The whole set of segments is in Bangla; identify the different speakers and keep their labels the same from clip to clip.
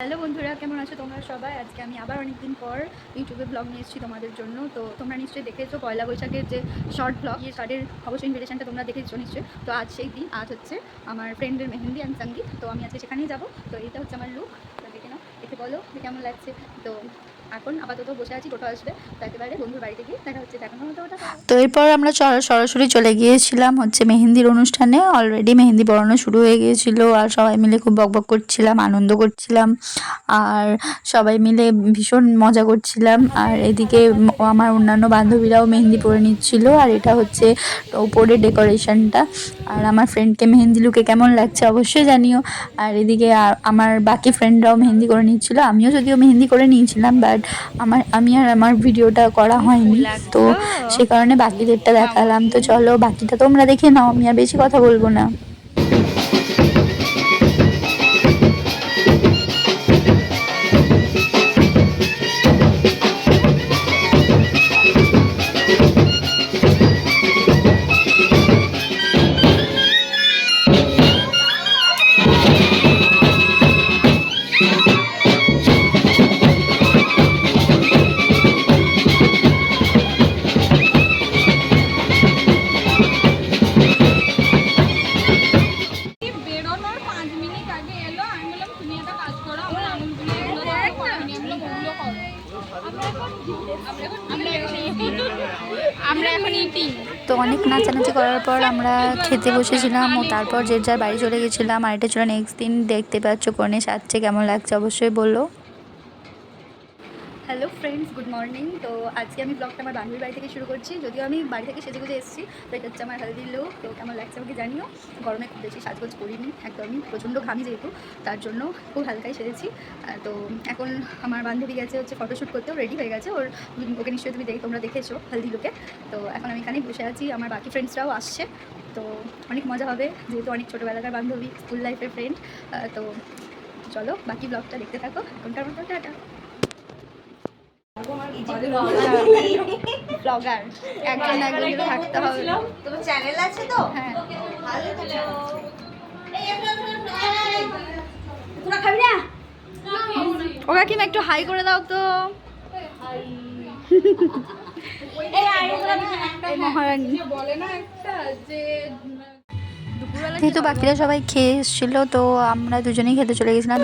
Speaker 1: হ্যালো বন্ধুরা, কেমন আছো তোমরা সবাই? আজকে আমি আবার অনেকদিন পর ইউটিউবে ব্লগ নিয়ে এসেছি তোমাদের জন্য। তো তোমরা নিশ্চয়ই দেখেছো পয়লা বৈশাখের যে শর্ট ব্লগ, এই শর্টের অবশ্যই ইনভিটেশনটা তোমরা দেখেছো নিশ্চয়ই। তো আজ সেই দিন, আজ হচ্ছে আমার ফ্রেন্ডের মেহেন্দি অ্যান্ড সঙ্গীত। তো আমি আজকে সেখানেই যাবো। তো এইটা হচ্ছে আমার লুক। তো দেখে নাও, দেখে বলো যে কেমন লাগছে। তো এখন আপাতত বসে আছি, টোটো আসবে। তো একেবারে বন্ধুর বাড়িতে গিয়ে দেখা হচ্ছে, দেখানো হতো ওটা।
Speaker 2: তো এরপর আমরা সরাসরি চলে গিয়েছিলাম হচ্ছে মেহেন্দির অনুষ্ঠানে। অলরেডি মেহেন্দি পড়ানো শুরু হয়ে গিয়েছিল আর সবাই মিলে খুব বকবক করছিলাম, আনন্দ করছিলাম আর সবাই মিলে ভীষণ মজা করছিলাম। আর এদিকে আমার অন্যান্য বান্ধবীরাও মেহেন্দি পরে নিচ্ছিল। আর এটা হচ্ছে উপরে ডেকোরেশনটা। আর আমার ফ্রেন্ডকে মেহেন্দি লুকে কেমন লাগছে অবশ্যই জানিও। আর এদিকে আমার বাকি ফ্রেন্ডরাও মেহেন্দি করে নিচ্ছিল। আমিও যদিও মেহেন্দি করে নিয়েছিলাম, বাট আমি আর আমার ভিডিওটা করা হয়নি, তো সে কারণে বাকিদেরটা দেখালাম। তো চলো বাকিটা তোমরা দেখে নাও, আমি আর বেশি কথা বলবো না। তো অনেক নাচানাচি করার পর আমরা খেতে বসেছিলাম ও তারপর যে যার বাড়ি চলে গেছিলাম। আর এটা ছিল নেক্সট দিন। দেখতে পাচ্ছ কনে সাজছে, কেমন লাগছে অবশ্যই বললো।
Speaker 1: Hello friends, good morning. তো আজকে আমি ব্লগটা আমার বান্ধবীর বাড়ি থেকে শুরু করছি। যদিও আমি বাড়ি থেকে সেজে গুজে এসেছি। তো এটা হচ্ছে আমার হেলদি লুক। তো কেমন লাগছে আমাকে জানিও। গরমে খুব বেশি সাজগোজ করিনি, একদমই প্রচণ্ড ঘামি যেহেতু, তার জন্য খুব হালকাই সেজেছি। তো এখন আমার বান্ধবী গেছে হচ্ছে ফটোশ্যুট করতেও, রেডি হয়ে গেছে ওকে নিশ্চয়ই তোমরা দেখেছো হেলদি লুকে। তো এখন আমি এখানেই বসে আছি, আমার বাকি ফ্রেন্ডসরাও আসছে। তো অনেক মজা হবে যেহেতু অনেক ছোটোবেলাকার বান্ধবী, স্কুল লাইফের ফ্রেন্ড। তো চলো বাকি ব্লগটা দেখতে থাকো। এখনকার মতো টাটা। ব্লগার একজন না একজন তো থাকতে হবে।
Speaker 3: তোমার চ্যানেল আছে তো?
Speaker 1: হ্যাঁ।
Speaker 3: তোরা খাবি না?
Speaker 1: ও কাকিমা একটু হাই করে দাও তো। মহারানী
Speaker 2: যেহেতু বাকিরা সবাই খেয়ে এসেছিলো, তো আমরা দুজনেই খেতে চলে গেছিলাম।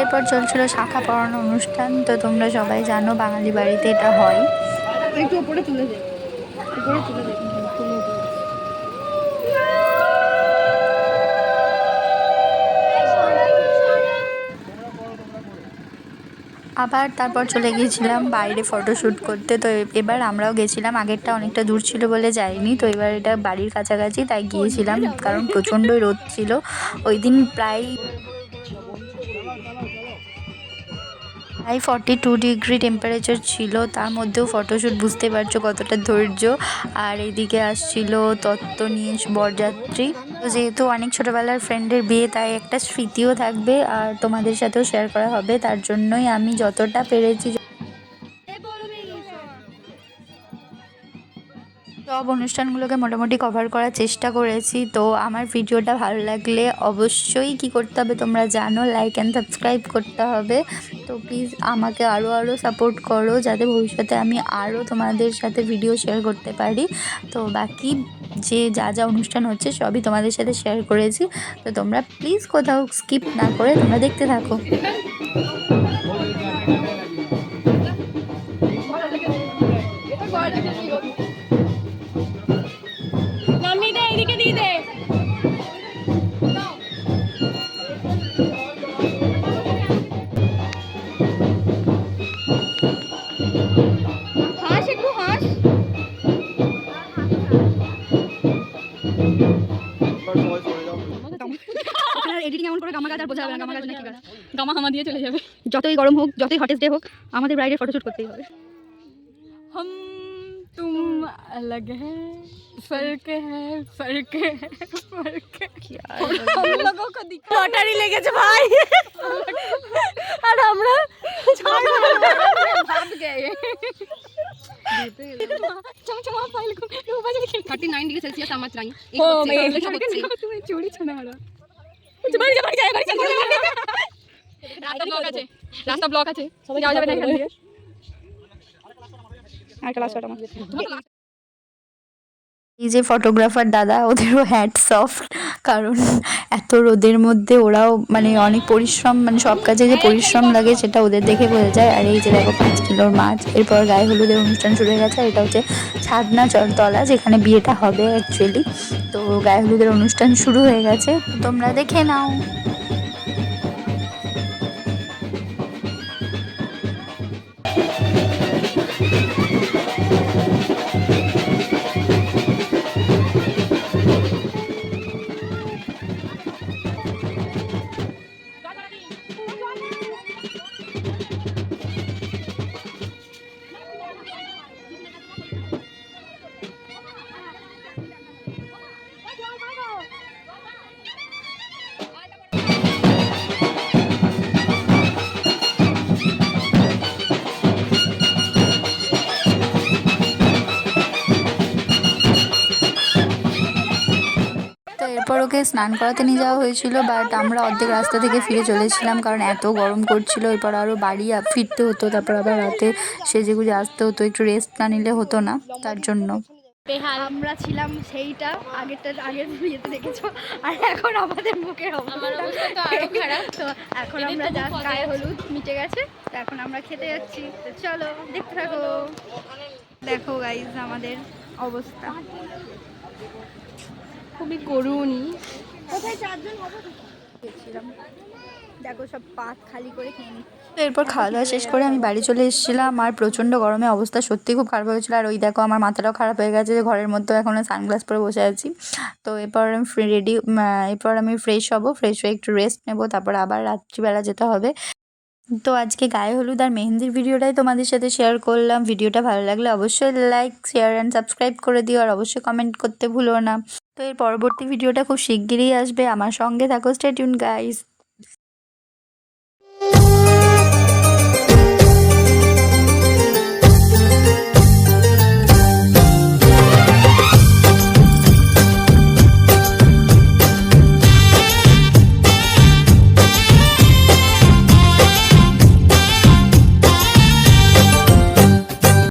Speaker 2: এরপর চলছিল শাখা পড়ানো অনুষ্ঠান। তো তোমরা সবাই জানো বাঙালি বাড়িতে এটা হয়।
Speaker 1: একটু উপরে তুলে দে, উপরে তুলে দে, তুলে দে।
Speaker 2: আবার তারপর চলে গিয়েছিলাম বাইরে ফটোশ্যুট করতে। তো এবার আমরাও গেছিলাম, আগেরটা অনেকটা দূর ছিল বলে যাইনি। তো এবার এটা বাড়ির কাছাকাছি, তাই গিয়েছিলাম, কারণ প্রচণ্ডই রোদ ছিল ওই দিন। প্রায় 42 ডিগ্রি টেম্পারেচার ছিল, তার মধ্যেও ফটোশ্যুট, বুঝতে পারছো কতটা ধৈর্য। আর এইদিকে আসছিল তত্ত্ব নিয়ে বরযাত্রী। তো যেহেতু অনেক ছোটোবেলার ফ্রেন্ডের বিয়ে, তাই একটা স্মৃতিও থাকবে আর তোমাদের সাথেও শেয়ার করা হবে। তার জন্যই আমি যতটা পেরেছি সব অনুষ্ঠানগুলোকে মোটামুটি কভার করার চেষ্টা করেছি। তো আমার ভিডিওটা ভালো লাগলে অবশ্যই কি করতে হবে তোমরা জানো, লাইক অ্যান্ড সাবস্ক্রাইব করতে হবে। তো প্লিজ আমাকে আরও সাপোর্ট করো, যাতে ভবিষ্যতে আমি আরও তোমাদের সাথে ভিডিও শেয়ার করতে পারি। তো বাকি যে যা অনুষ্ঠান হচ্ছে সবই তোমাদের সাথে শেয়ার করেছি। তো তোমরা প্লিজ কোথাও স্কিপ না করে তোমরা দেখতে থাকো।
Speaker 1: হাস, একটু হাস। এডিটিং এমন করে গামা গাছ আর বোঝা যাবে না, গামা গাছ নাকি গাছ, গামা হামা দিয়ে চলে যাবে। যতই গরম হোক, যতই হটেস্ট ডে হোক, আমাদের ব্রাইডের ফটোশ্যুট করতেই হবে।
Speaker 4: हम तुम अलग है, फर्क है, फर्क है, फर्क है। हम लोगों को दिखा लॉटरी लेके जा भाई। और हमरा भाग गए। चमचमा फाइल को ऊपर से
Speaker 1: 39 डिग्री सेल्सियस আমার চাই।
Speaker 4: ओ मैं तुम्हें चोरी छना रहा। बाहर जा, बाहर जा, बाहर जा। ব্লক আছে, রাস্তা ব্লক আছে, যাওয়া যাবে না এখান দিয়ে।
Speaker 1: একটা লাস্ট শট আমার।
Speaker 2: এই যে ফটোগ্রাফার দাদা, ওদেরও হ্যাটস অফ, কারণ এত রোদের মধ্যে ওরাও মানে অনেক পরিশ্রম, মানে সব কাজে যে পরিশ্রম লাগে সেটা ওদের দেখে বোঝা যায়। আর এই যে দেখো 5 কিলোর মাছ। এরপর গায়ে হলুদের অনুষ্ঠান শুরু হয়ে গেছে। আর এটা হচ্ছে ছাদনা তলা, যেখানে বিয়েটা হবে অ্যাকচুয়ালি। তো গায়ে হলুদের অনুষ্ঠান শুরু হয়ে গেছে, তোমরা দেখে নাও। তো এরপর ওকে স্নান করাতে নিয়ে যাওয়া হয়েছিল, বাট আমরা অর্ধেক রাস্তা থেকে ফিরে চলেছিলাম, কারণ এত গরম করছিল। এরপর আরও বাড়ি ফিরতে হতো, তারপর আবার রাতে সেজেগুজে আসতে হতো, একটু রেস্ট না নিলে হতো না, তার জন্য।
Speaker 1: আমরা ছিলাম সেইটা আগের বিয়েতে দেখেছো, আর এখন আমাদের মুখের অবস্থা তো আরো খারাপ। তো এখন আমরা যা গায়ে হলুদ মিটে গেছে, তো এখন আমরা খেতে যাচ্ছি। তো চলো দেখতে থাকো। দেখো গাইজ আমাদের অবস্থা
Speaker 4: খুবই করুণ।
Speaker 1: দেখছিলাম, দেখো সব পাত খালি করে খেয়ে নি।
Speaker 2: তো এরপর খাওয়া দাওয়া শেষ করে আমি বাড়ি চলে এসেছিলাম, আর প্রচণ্ড গরমে অবস্থা সত্যি খুব খারাপ হয়েছিল। আর ওই দেখো আমার মাথাটাও খারাপ হয়ে গেছে, যে ঘরের মধ্যেও এখনও সানগ্লাস পরে বসে আছি। তো এরপর আমি এরপর আমি ফ্রেশ হব, ফ্রেশ হয়ে একটু রেস্ট নেব, তারপর আবার রাত্রিবেলা যেতে হবে। তো আজকে গায়ে হলুদ আর মেহেন্দির ভিডিওটাই তোমাদের সাথে শেয়ার করলাম। ভিডিওটা ভালো লাগলে অবশ্যই লাইক, শেয়ার অ্যান্ড সাবস্ক্রাইব করে দিও, আর অবশ্যই কমেন্ট করতে ভুলো না। তো এর পরবর্তী ভিডিওটা খুব শিগগিরই আসবে, আমার সঙ্গে থাকো, স্টে টিউন গাইস।